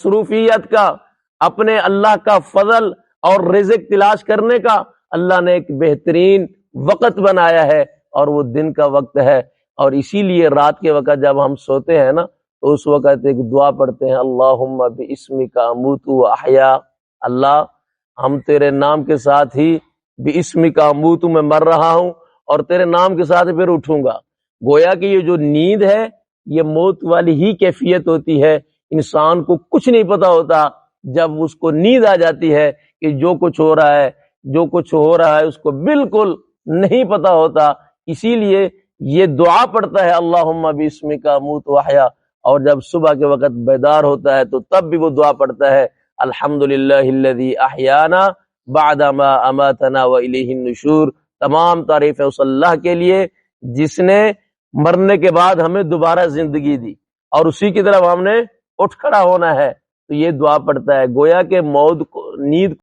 مصروفیت کا، اپنے اللہ کا فضل اور رزق تلاش کرنے کا اللہ نے ایک بہترین وقت بنایا ہے، اور وہ دن کا وقت ہے۔ اور اسی لیے رات کے وقت جب ہم سوتے ہیں نا تو اس وقت ایک دعا پڑھتے ہیں، اللہم باسمک اموت و احیا، اللہ ہم تیرے نام کے ساتھ ہی باسمک اموت میں مر رہا ہوں اور تیرے نام کے ساتھ پھر اٹھوں گا۔ گویا کہ یہ جو نیند ہے یہ موت والی ہی کیفیت ہوتی ہے۔ انسان کو کچھ نہیں پتا ہوتا جب اس کو نیند آ جاتی ہے کہ جو کچھ ہو رہا ہے اس کو بالکل نہیں پتا ہوتا۔ اسی لیے یہ دعا پڑھتا ہے اللہم باسمک اموت و احیا، اور جب صبح کے وقت بیدار ہوتا ہے تو تب بھی وہ دعا پڑھتا ہے الحمدللہ الذی احیانا بعد ما اماتنا والیہ النشور۔ تمام تعریف ہے اس اللہ کے لیے جس نے مرنے کے بعد ہمیں دوبارہ زندگی دی اور اسی کی طرف ہم نے اٹھ کھڑا ہونا ہے۔ تو یہ دعا پڑھتا ہے، گویا کہ موت کو، نیند